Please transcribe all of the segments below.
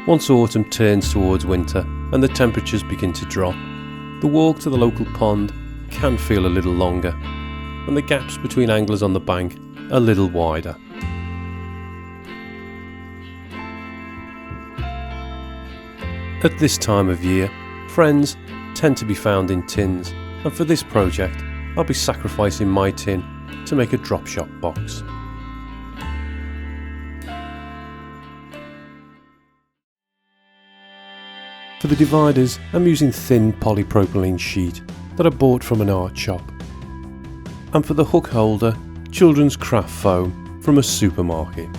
Once autumn turns towards winter and the temperatures begin to drop, the walk to the local pond can feel a little longer, and the gaps between anglers on the bank a little wider. At this time of year, friends tend to be found in tins, and for this project I'll be sacrificing my tin to make a drop shot box. For the dividers, I'm using thin polypropylene sheet that I bought from an art shop. And for the hook holder, children's craft foam from a supermarket.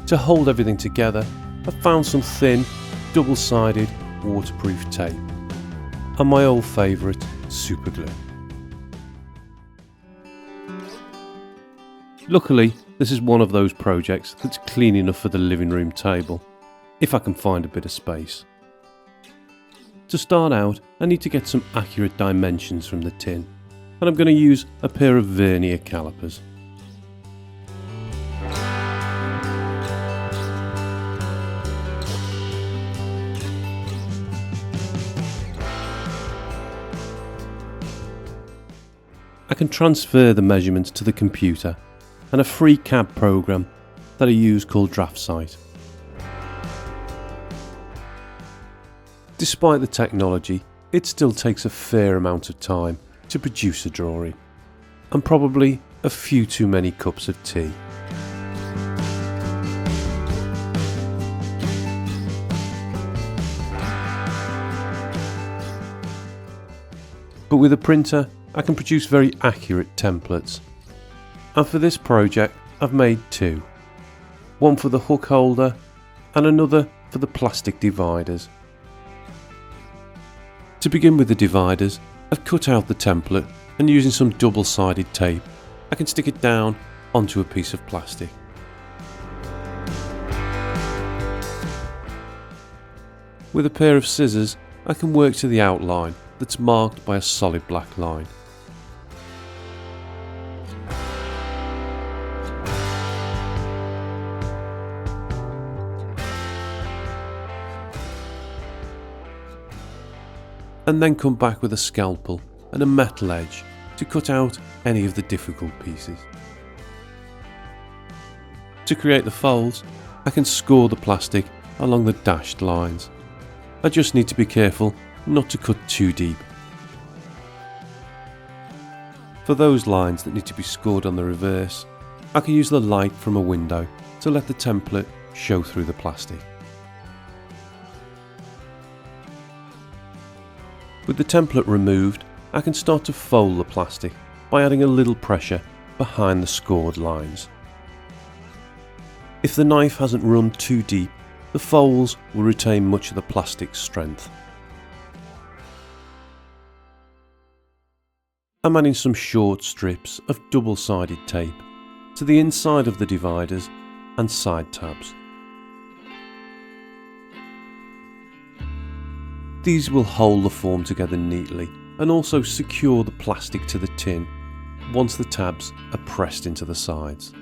To hold everything together, I found some thin, double-sided, waterproof tape. And my old favourite, super glue. Luckily, this is one of those projects that's clean enough for the living room table, if I can find a bit of space. To start out, I need to get some accurate dimensions from the tin, and I'm going to use a pair of vernier calipers. I can transfer the measurements to the computer and a free CAD program that I use called DraftSight. Despite the technology, it still takes a fair amount of time to produce a drawing, and probably a few too many cups of tea. But with a printer, I can produce very accurate templates. And for this project, I've made two. One for the hook holder and another for the plastic dividers. To begin with the dividers, I've cut out the template, and using some double-sided tape, I can stick it down onto a piece of plastic. With a pair of scissors, I can work to the outline that's marked by a solid black line. And then come back with a scalpel and a metal edge to cut out any of the difficult pieces. To create the folds, I can score the plastic along the dashed lines. I just need to be careful not to cut too deep. For those lines that need to be scored on the reverse, I can use the light from a window to let the template show through the plastic. With the template removed, I can start to fold the plastic by adding a little pressure behind the scored lines. If the knife hasn't run too deep, the folds will retain much of the plastic's strength. I'm adding some short strips of double-sided tape to the inside of the dividers and side tabs. These will hold the form together neatly and also secure the plastic to the tin once the tabs are pressed into the sides.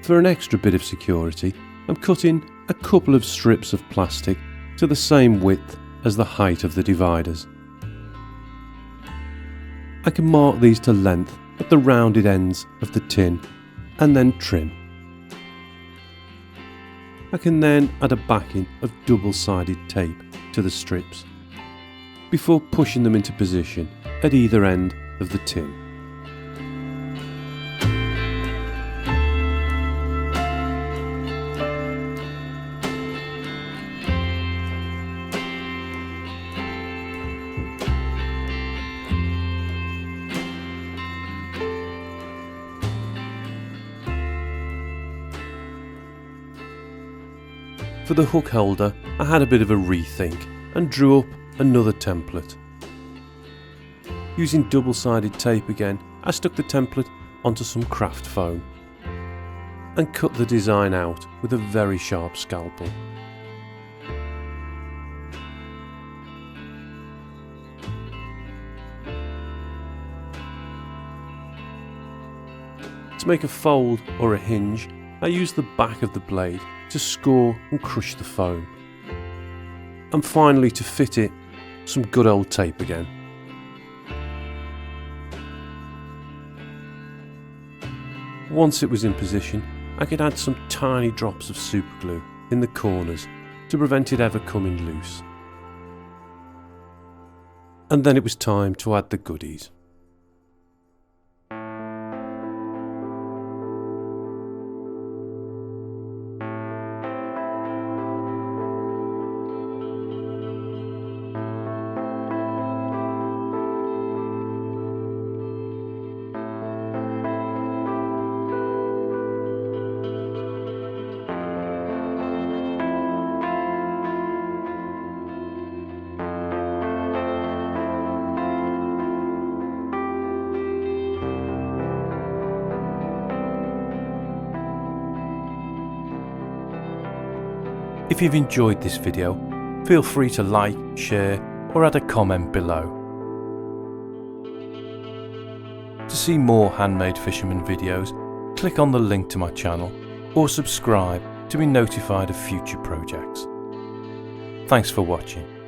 For an extra bit of security, I'm cutting a couple of strips of plastic to the same width as the height of the dividers. I can mark these to length at the rounded ends of the tin and then trim. I can then add a backing of double-sided tape to the strips before pushing them into position at either end of the tin. For the hook holder, I had a bit of a rethink and drew up another template. Using double-sided tape again, I stuck the template onto some craft foam and cut the design out with a very sharp scalpel. To make a fold or a hinge, I use the back of the blade to score and crush the foam. And finally, to fit it, some good old tape again. Once it was in position, I could add some tiny drops of super glue in the corners to prevent it ever coming loose. And then it was time to add the goodies. If you've enjoyed this video, feel free to like, share or add a comment below. To see more handmade fisherman videos, click on the link to my channel or subscribe to be notified of future projects. Thanks for watching.